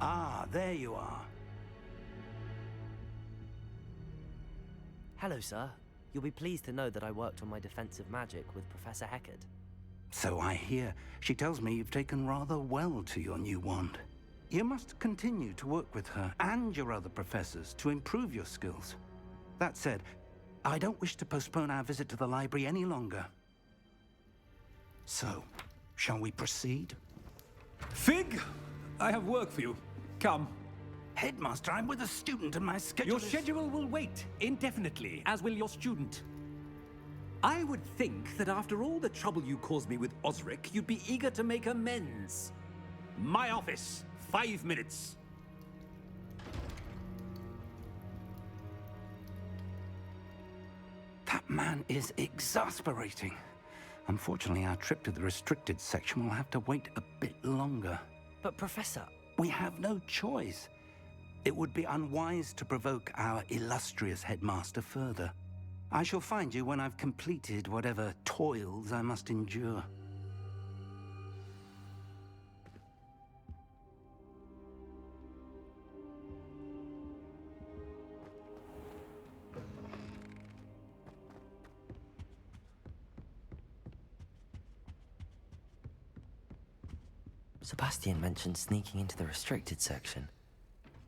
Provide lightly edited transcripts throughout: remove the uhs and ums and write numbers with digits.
Ah, there you are. Hello, sir. You'll be pleased to know that I worked on my defensive magic with Professor Heckard. So I hear. She tells me you've taken rather well to your new wand. You must continue to work with her and your other professors to improve your skills. That said, I don't wish to postpone our visit to the library any longer. So, shall we proceed? Fig! I have work for you. Come. Headmaster, I'm with a student and my schedule Your schedule will wait indefinitely, as will your student. I would think that after all the trouble you caused me with Osric, you'd be eager to make amends. My office, 5 minutes. That man is exasperating. Unfortunately, our trip to the restricted section will have to wait a bit longer. But, Professor... We have no choice. It would be unwise to provoke our illustrious headmaster further. I shall find you when I've completed whatever toils I must endure. Sebastian mentioned sneaking into the restricted section.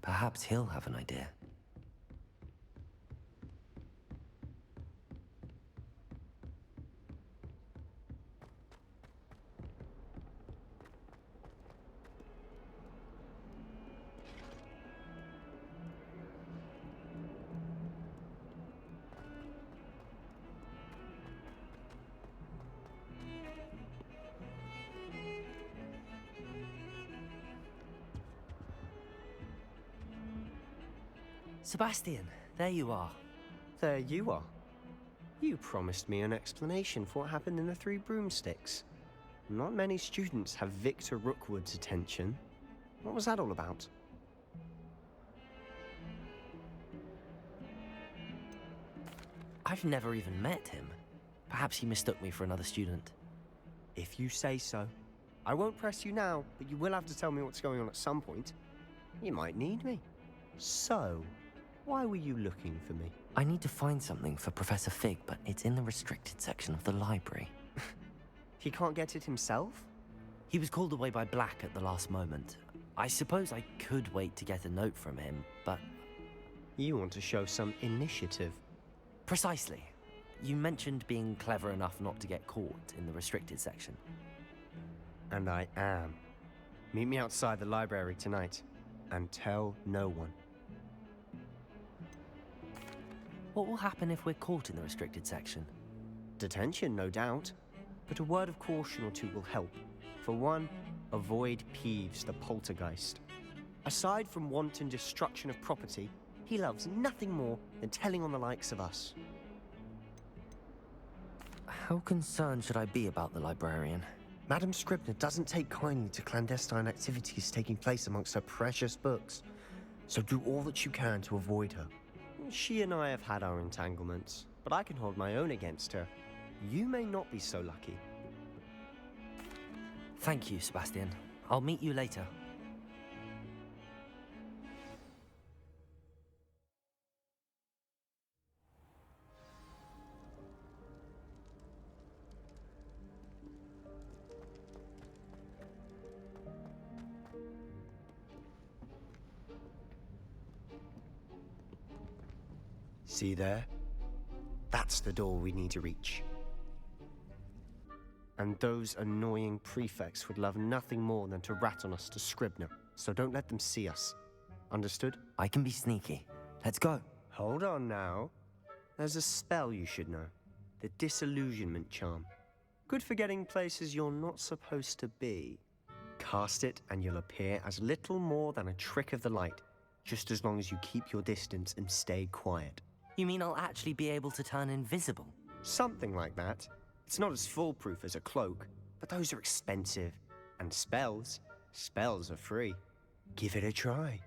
Perhaps he'll have an idea. Sebastian, there you are. There you are. You promised me an explanation for what happened in the Three Broomsticks. Not many students have Victor Rookwood's attention. What was that all about? I've never even met him. Perhaps he mistook me for another student. If you say so. I won't press you now, but you will have to tell me what's going on at some point. You might need me. So, why were you looking for me? I need to find something for Professor Fig, but it's in the restricted section of the library. He can't get it himself? He was called away by Black at the last moment. I suppose I could wait to get a note from him, but... You want to show some initiative. Precisely. You mentioned being clever enough not to get caught in the restricted section. And I am. Meet me outside the library tonight, and tell no one. What will happen if we're caught in the restricted section? Detention, no doubt. But a word of caution or two will help. For one, avoid Peeves, the poltergeist. Aside from wanton destruction of property, he loves nothing more than telling on the likes of us. How concerned should I be about the librarian? Madame Scribner doesn't take kindly to clandestine activities taking place amongst her precious books, so do all that you can to avoid her. She and I have had our entanglements, but I can hold my own against her. You may not be so lucky. Thank you, Sebastian. I'll meet you later. See there? That's the door we need to reach. And those annoying prefects would love nothing more than to rat on us to Scribner, so don't let them see us. Understood? I can be sneaky. Let's go. Hold on now. There's a spell you should know. The Disillusionment Charm. Good for getting places you're not supposed to be. Cast it and you'll appear as little more than a trick of the light, just as long as you keep your distance and stay quiet. You mean I'll actually be able to turn invisible? Something like that. It's not as foolproof as a cloak, but those are expensive. And spells are free. Give it a try.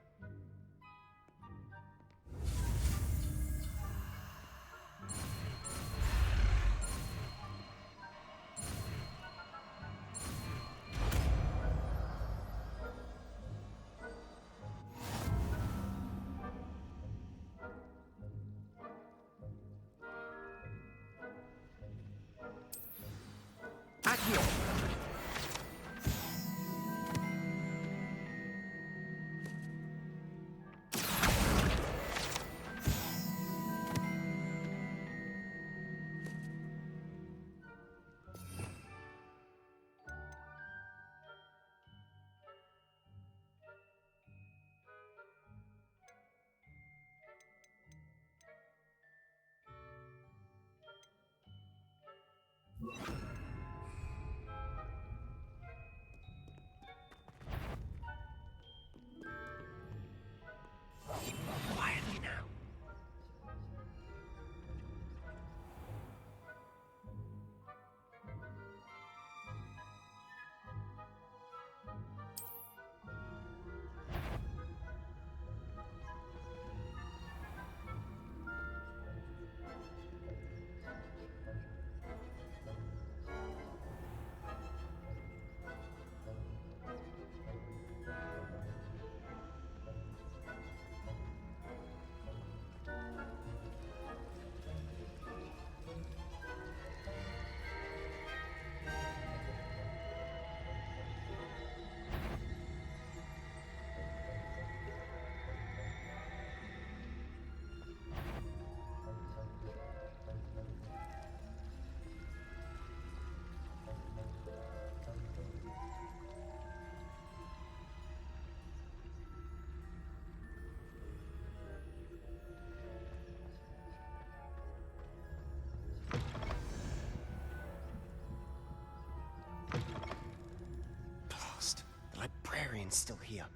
librarian's still here.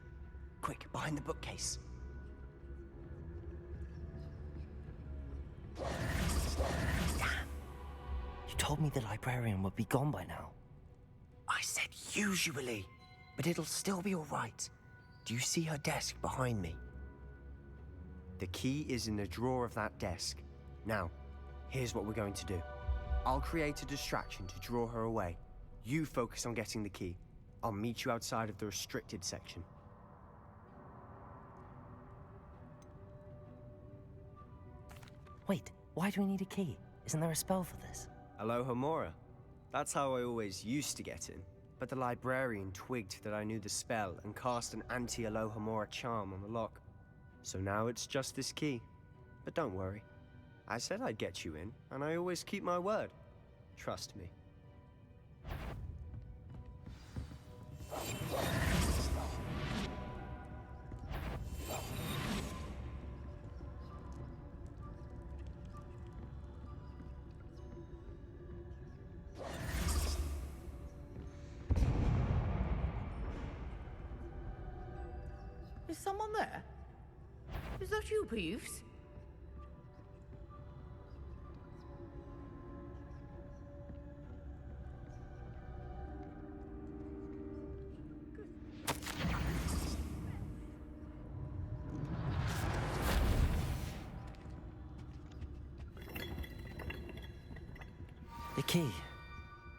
Quick, behind the bookcase. You told me the librarian would be gone by now. I said usually, but it'll still be all right. Do you see her desk behind me? The key is in the drawer of that desk. Now, here's what we're going to do. I'll create a distraction to draw her away. You focus on getting the key. I'll meet you outside of the restricted section. Wait, why do we need a key? Isn't there a spell for this? Alohomora. That's how I always used to get in. But the librarian twigged that I knew the spell and cast an anti-Alohomora charm on the lock. So now it's just this key. But don't worry. I said I'd get you in, and I always keep my word. Trust me. Is someone there? Is that you, Peeves? The key.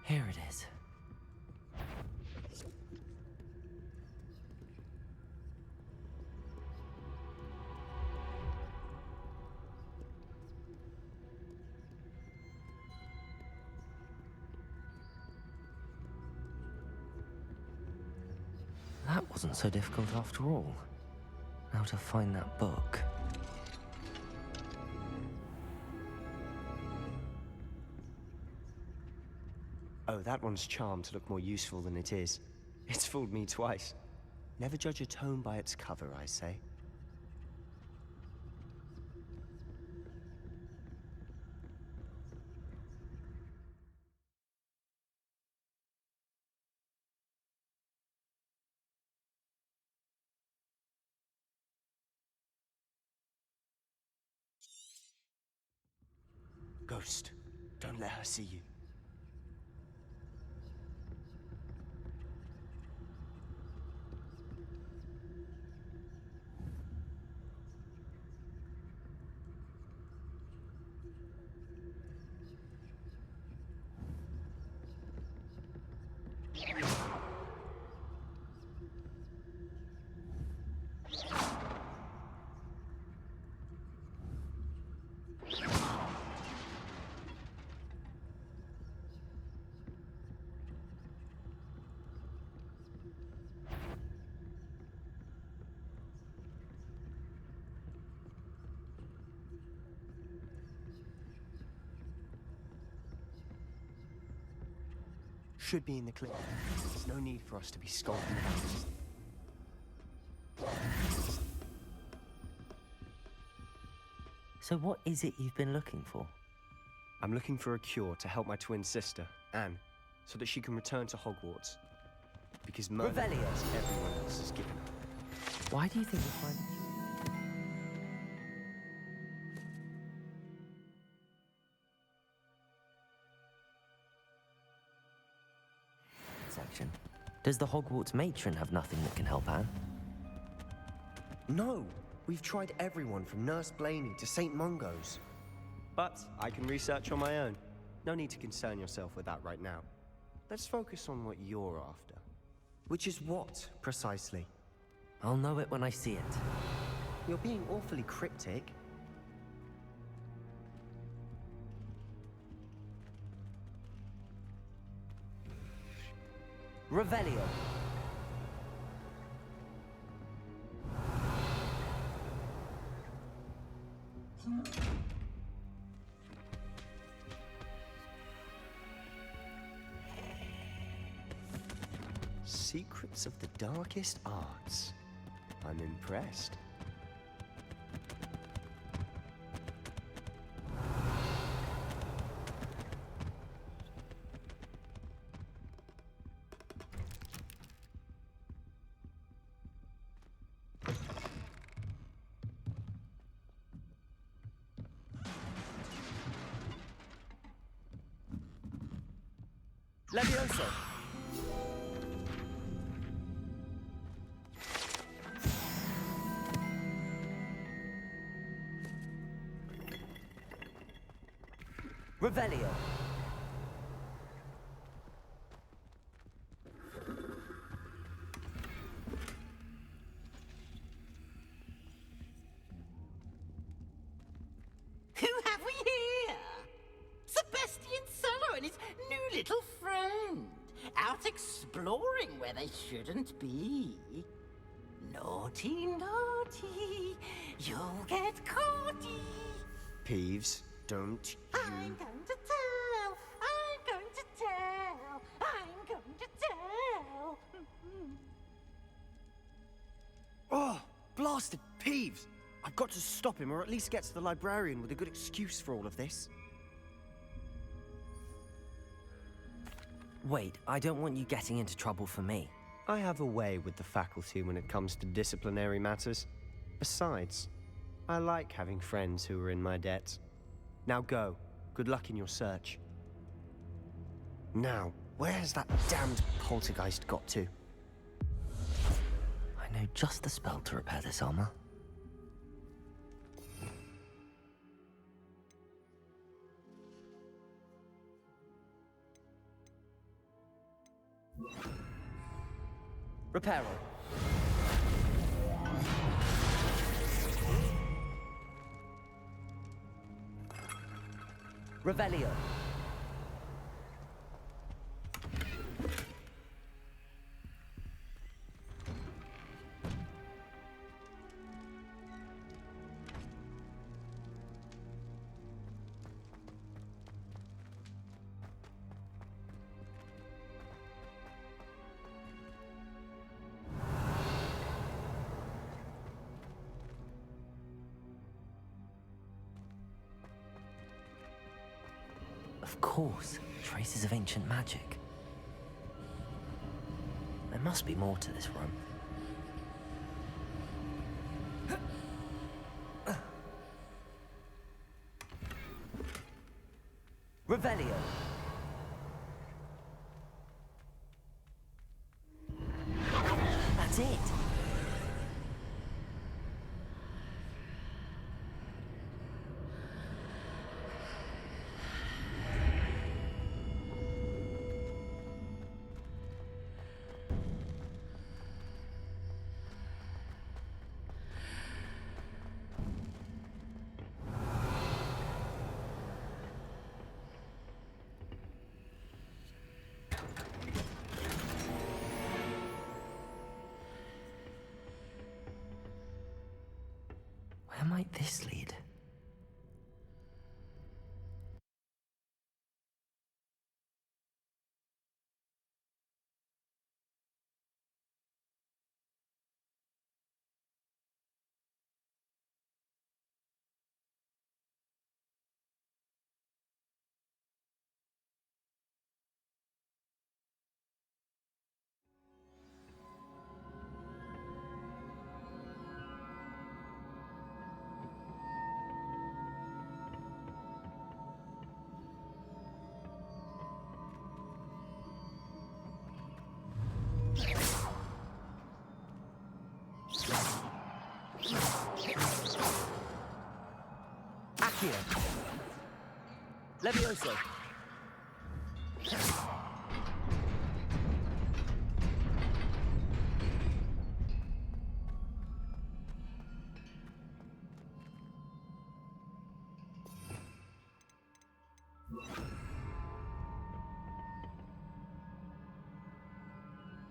Here it is. That wasn't so difficult after all. Now to find that book. Oh, that one's charmed to look more useful than it is. It's fooled me twice. Never judge a tome by its cover, I say. Ghost, don't let her see you. Should be in the clear. There's no need for us to be skulking about. So what is it you've been looking for? I'm looking for a cure to help my twin sister, Anne, so that she can return to Hogwarts. Because murder Revelio. is everyone else has given her. Why do you think you'll find it? Section. Does the Hogwarts matron have nothing that can help Anne? No! We've tried everyone from Nurse Blaney to St. Mungo's. But I can research on my own. No need to concern yourself with that right now. Let's focus on what you're after. Which is what, precisely? I'll know it when I see it. You're being awfully cryptic. Revelio. Secrets of the darkest arts. I'm impressed. Levioso! Revelio! Who have we here? Sebastian Solo and his new little friend. Out exploring where they shouldn't be. Naughty, naughty. You'll get caughty. Peeves, don't I'm you... going to tell. I'm going to tell. I'm going to tell. Oh, blasted Peeves! I've got to stop him, or at least get to the librarian with a good excuse for all of this. Wait, I don't want you getting into trouble for me. I have a way with the faculty when it comes to disciplinary matters. Besides, I like having friends who are in my debt. Now go. Good luck in your search. Now, where's that damned poltergeist got to? I know just the spell to repair this armor. Reparo. Revelio. Of course, traces of ancient magic. There must be more to this room. Revelio. That's it. Where might this lead? Accio. Levioso.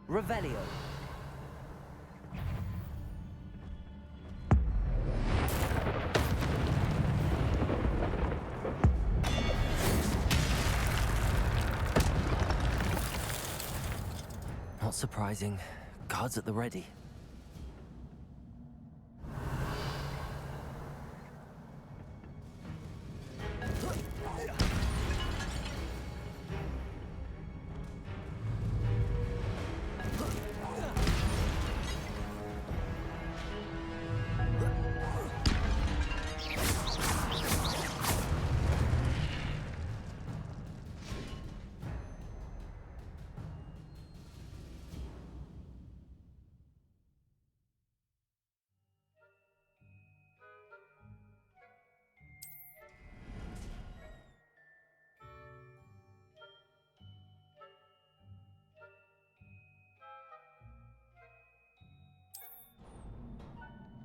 Revelio. Not surprising. Guards at the ready.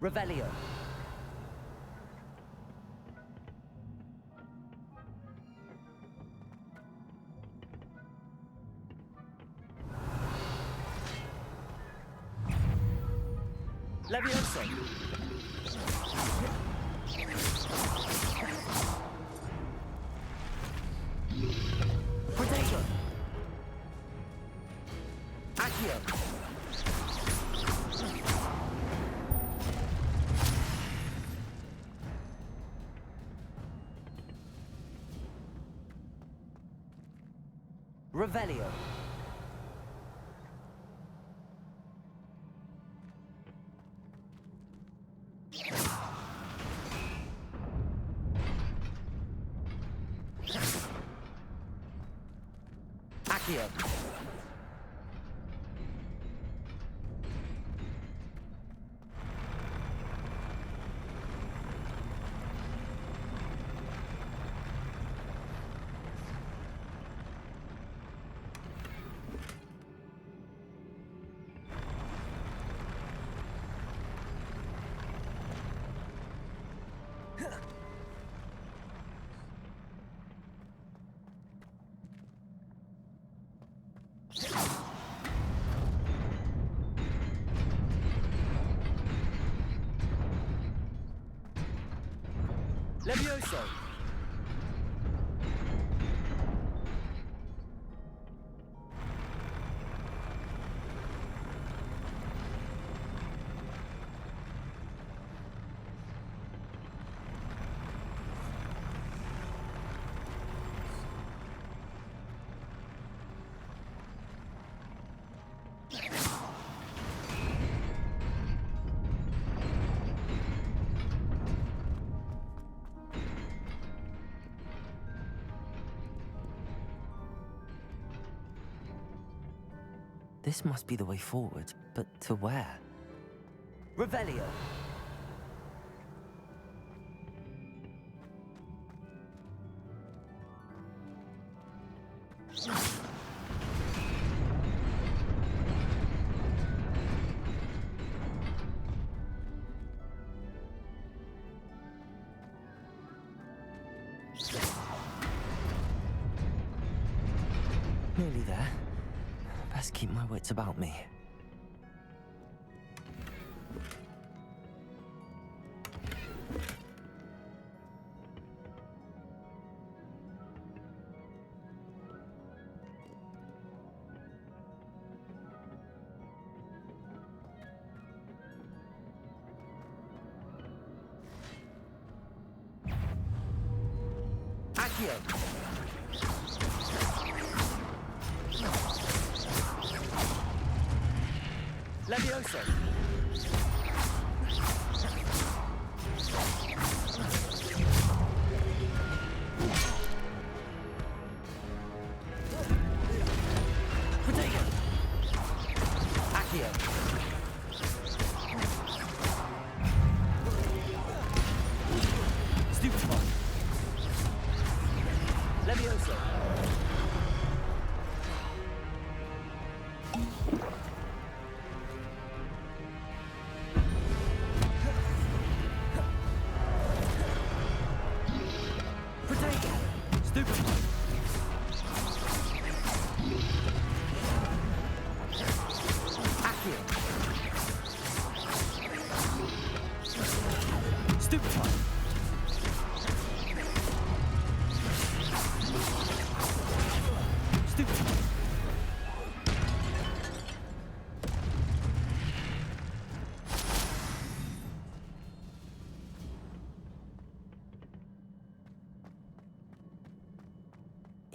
Revelio. Levioso. Protego. Accio. Revelio. Accio. Levioso. This must be the way forward, but to where? Revelio. Nearly there. Best keep my wits about me. Accio. Levioso. Protego. Accio. Stupefy. Levioso.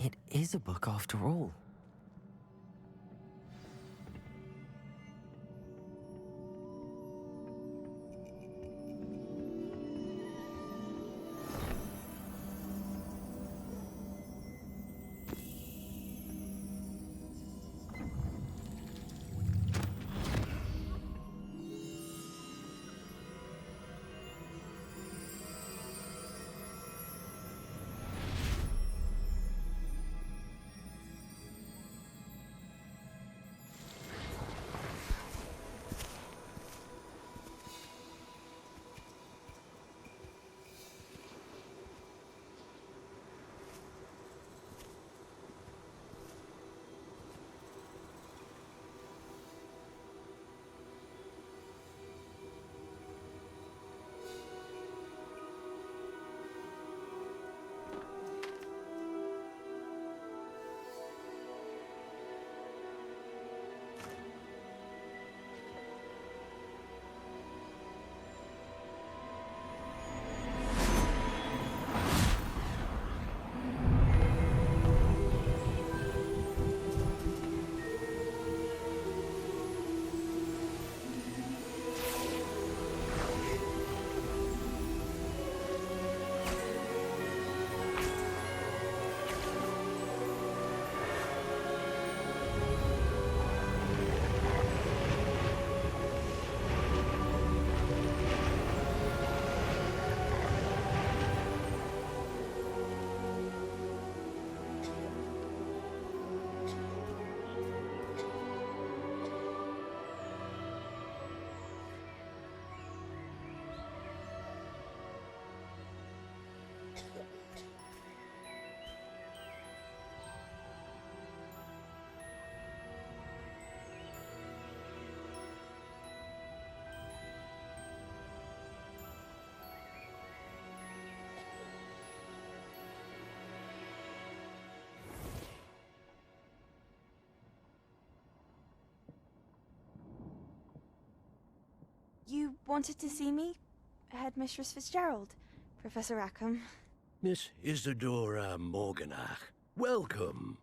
It is a book after all. wanted to see me? Headmistress Fitzgerald, Professor Rackham. Miss Isadora Morganach, welcome.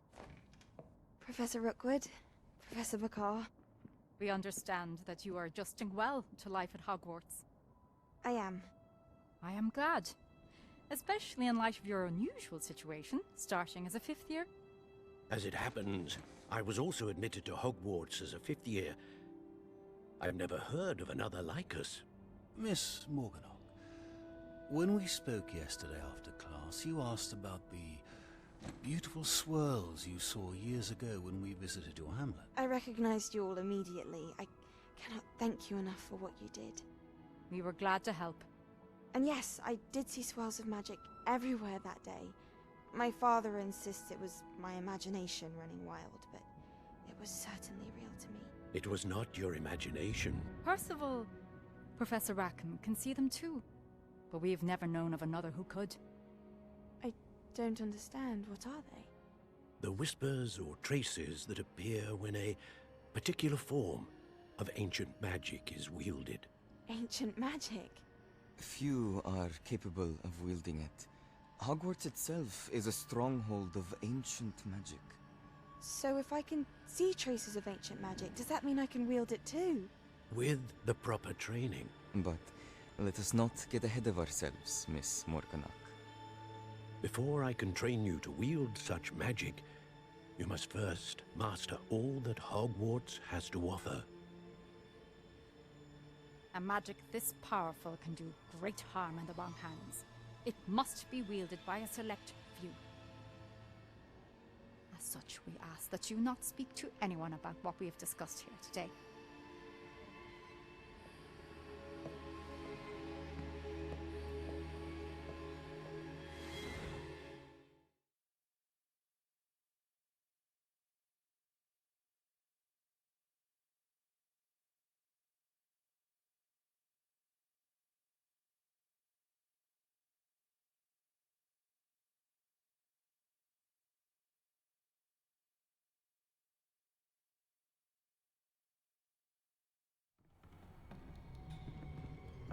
Professor Rookwood, Professor Bakar. We understand that you are adjusting well to life at Hogwarts. I am. I am glad. Especially in light of your unusual situation, starting as a 5th year. As it happens, I was also admitted to Hogwarts as a 5th year. I've never heard of another like us. Miss Morganach, when we spoke yesterday after class, you asked about the beautiful swirls you saw years ago when we visited your hamlet. I recognized you all immediately. I cannot thank you enough for what you did. We were glad to help. And yes, I did see swirls of magic everywhere that day. My father insists it was my imagination running wild, but it was certainly real to me. It was not your imagination. Percival, Professor Rackham can see them too. But we've never known of another who could. I don't understand. What are they? The whispers or traces that appear when a particular form of ancient magic is wielded. Ancient magic? Few are capable of wielding it. Hogwarts itself is a stronghold of ancient magic. So if I can see traces of ancient magic, does that mean I can wield it too? With the proper training. But let us not get ahead of ourselves, Miss Morganach. Before I can train you to wield such magic, you must first master all that Hogwarts has to offer. A magic this powerful can do great harm in the wrong hands. It must be wielded by a select few. As such, we ask that you not speak to anyone about what we have discussed here today.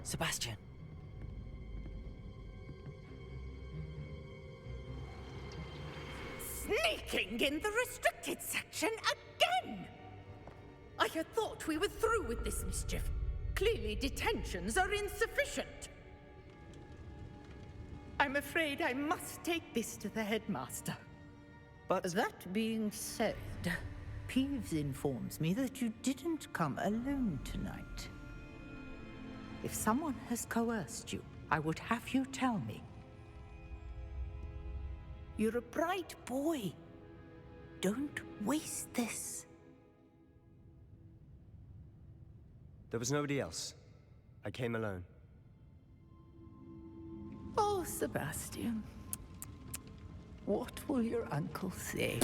Sebastian. Sneaking in the restricted section again! I had thought we were through with this mischief. Clearly detentions are insufficient. I'm afraid I must take this to the headmaster. But That being said, Peeves informs me that you didn't come alone tonight. If someone has coerced you, I would have you tell me. You're a bright boy. Don't waste this. there was nobody else. I came alone. Oh, Sebastian. What will your uncle say?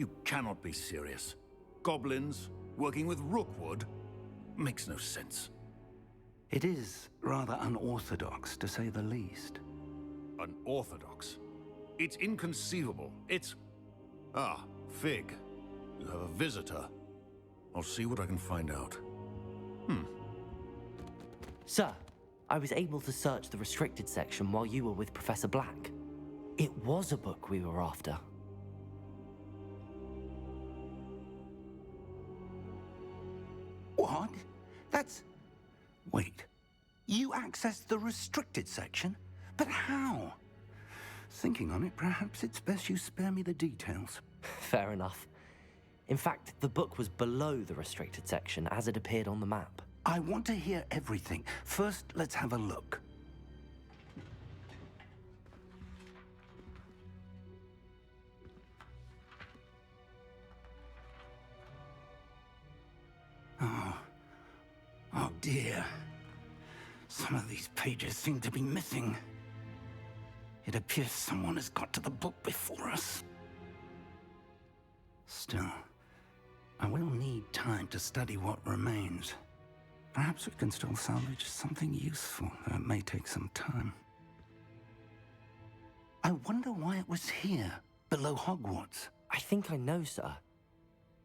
You cannot be serious. Goblins working with Rookwood? Makes no sense. It is rather unorthodox, to say the least. Unorthodox? It's inconceivable. It's... Ah, Fig. You have a visitor. I'll see what I can find out. Sir, I was able to search the restricted section while you were with Professor Black. It was a book we were after. What? That's... Wait. You accessed the restricted section? But how? Thinking on it, perhaps it's best you spare me the details. Fair enough. In fact, the book was below the restricted section as it appeared on the map. I want to hear everything. First, let's have a look. Oh dear. Some of these pages seem to be missing. It appears someone has got to the book before us. Still, I will need time to study what remains. Perhaps we can still salvage something useful, though it may take some time. I wonder why it was here, below Hogwarts. I think I know, sir.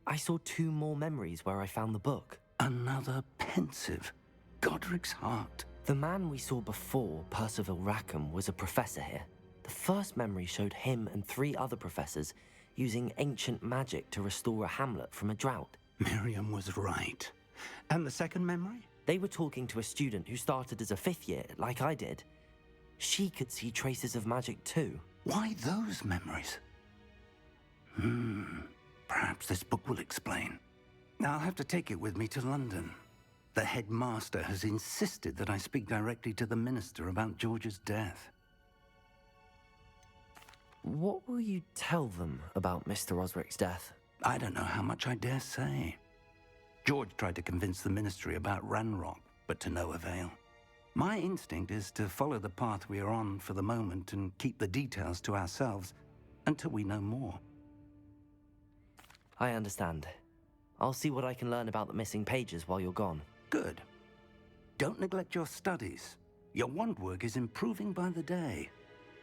I saw 2 more memories where I found the book. Another pensive. Godric's heart. The man we saw before, Percival Rackham, was a professor here. The first memory showed him and 3 other professors using ancient magic to restore a hamlet from a drought. Miriam was right. And the second memory? They were talking to a student who started as a 5th year, like I did. She could see traces of magic too. Why those memories? Perhaps this book will explain. I'll have to take it with me to London. The headmaster has insisted that I speak directly to the minister about George's death. What will you tell them about Mr. Osric's death? I don't know how much I dare say. George tried to convince the ministry about Ranrock, but to no avail. My instinct is to follow the path we are on for the moment and keep the details to ourselves until we know more. I understand. I'll see what I can learn about the missing pages while you're gone. Good. Don't neglect your studies. Your wand work is improving by the day.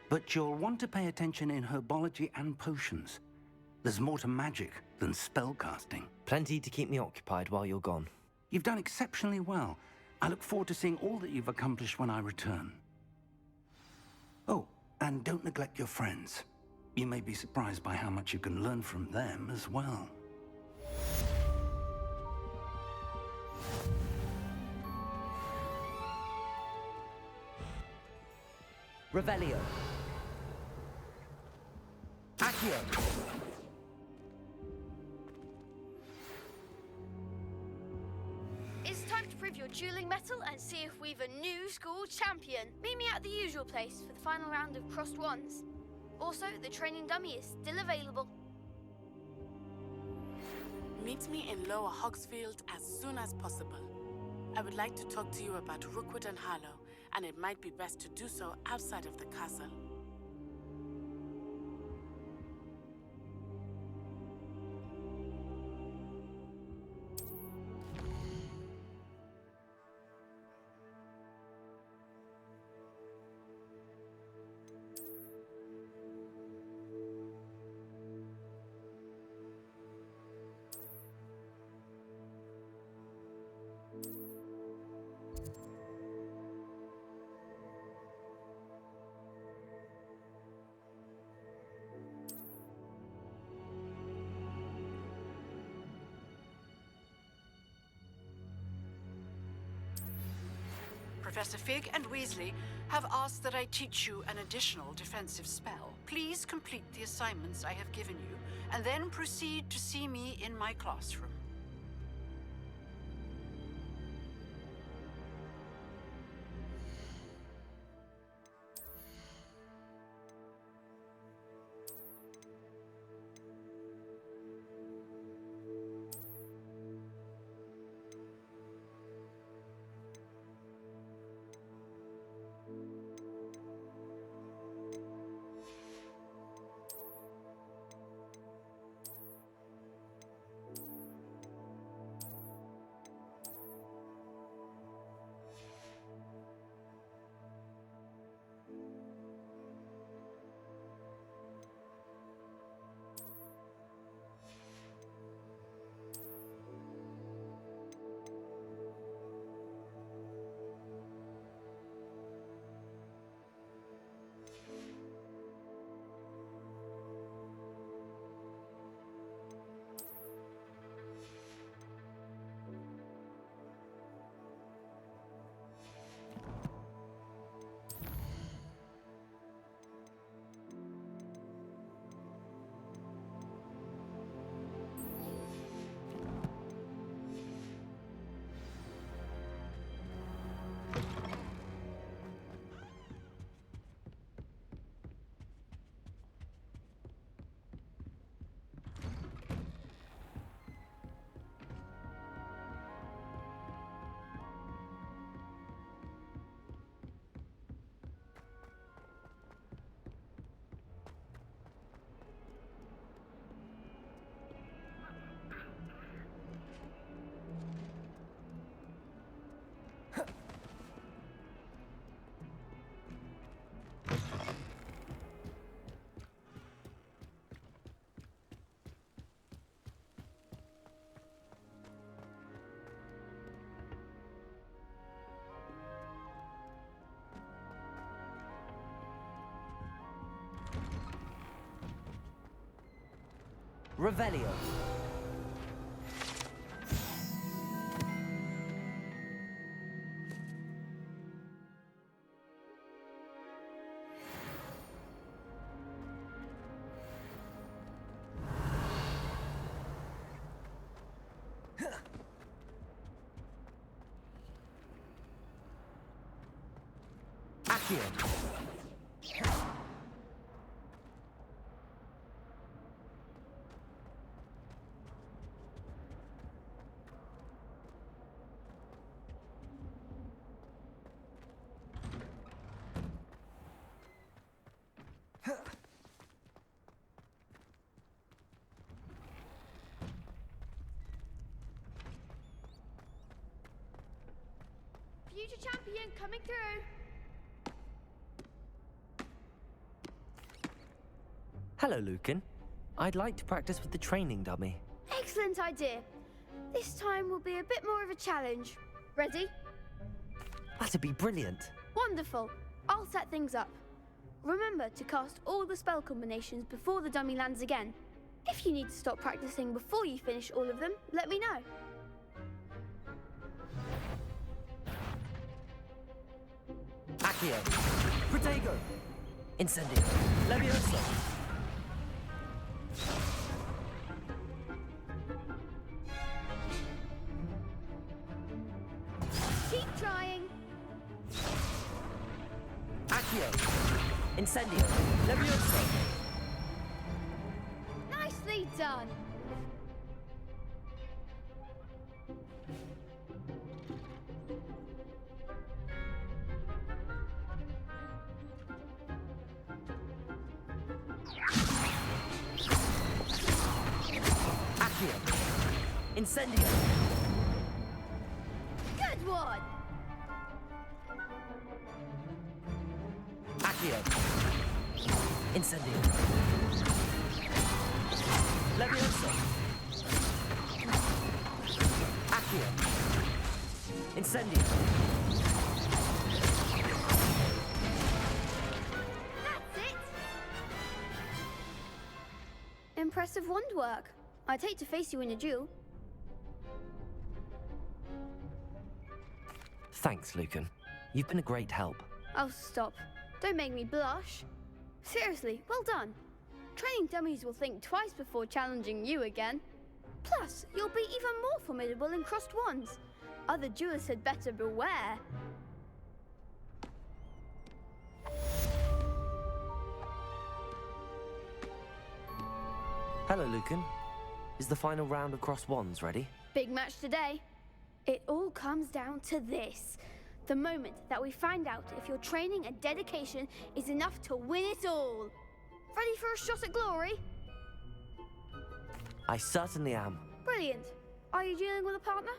But you'll want to pay attention in herbology and potions. There's more to magic than spellcasting. Plenty to keep me occupied while you're gone. You've done exceptionally well. I look forward to seeing all that you've accomplished when I return. Oh, and don't neglect your friends. You may be surprised by how much you can learn from them as well. Revelio. Accio. It's time to prove your dueling mettle and see if we've a new school champion. Meet me at the usual place for the final round of crossed wands. Also, the training dummy is still available. Meet me in Lower Hogsfield as soon as possible. I would like to talk to you about Rookwood and Harlow, and it might be best to do so outside of the castle. Professor Fig and Weasley have asked that I teach you an additional defensive spell. Please complete the assignments I have given you, and then proceed to see me in my classroom. Revelio. Accio. Future champion coming through. Hello, Lucan. I'd like to practice with the training dummy. Excellent idea. This time will be a bit more of a challenge. Ready? That'd be brilliant. Wonderful. I'll set things up. Remember to cast all the spell combinations before the dummy lands again. If you need to stop practicing before you finish all of them, let me know. Accio. Protego. Incendio. Levioso. Keep trying. Accio. Incendio. Levioso. Nicely done. Accio. Incendio. Good one. Accio. Incendio. Levioso. Accio. Incendio. That's it. Impressive wand work. I'd hate to face you in a duel. Thanks, Lucan. You've been a great help. Oh, stop. Don't make me blush. Seriously, well done. Training dummies will think twice before challenging you again. Plus, you'll be even more formidable in crossed wands. Other duelists had better beware. Hello, Lucan. Is the final round of cross wands ready? Big match today. It all comes down to this. The moment that we find out if your training and dedication is enough to win it all. Ready for a shot at glory? I certainly am. Brilliant. Are you dealing with a partner?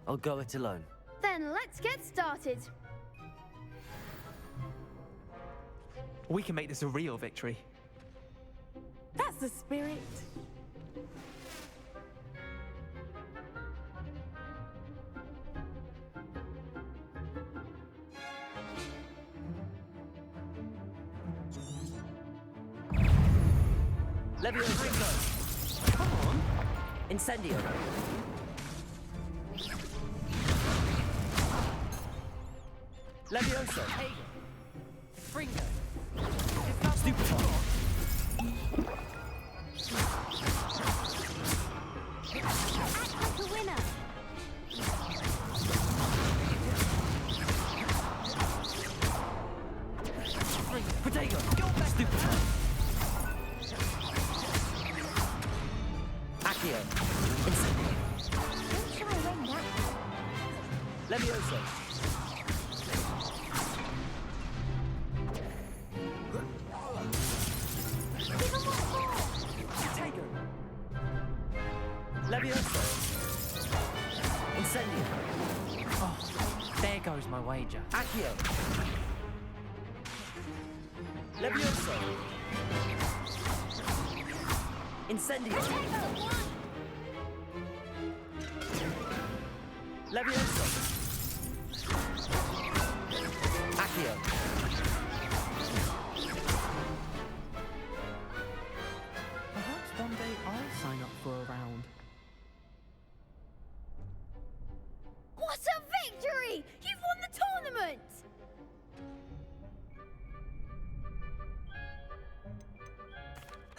I'll go it alone. Then let's get started. We can make this a real victory. That's the spirit. Levioso. Come on. Incendio. Levioso. Hey. Fringo. Stupid. Act like a winner. Protego. Stupid. Accio. Incendio. Don't try and win that. Levioso. Give him one more. Protego. Levioso. Incendio. Oh, there goes my wager. Accio. Levioso. Incendio. Levioso. Accio.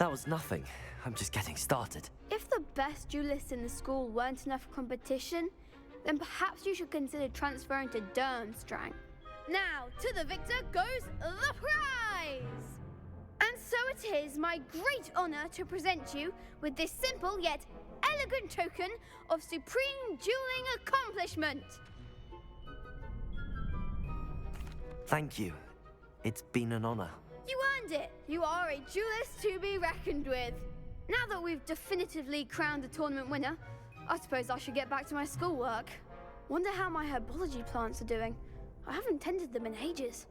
That was nothing. I'm just getting started. If the best duelists in the school weren't enough competition, then perhaps you should consider transferring to Durmstrang. Now, to the victor goes the prize! And so it is my great honor to present you with this simple yet elegant token of supreme dueling accomplishment. Thank you. It's been an honor. You earned it. You are a duelist to be reckoned with. Now that we've definitively crowned the tournament winner, I suppose I should get back to my schoolwork. Wonder how my herbology plants are doing. I haven't tended them in ages.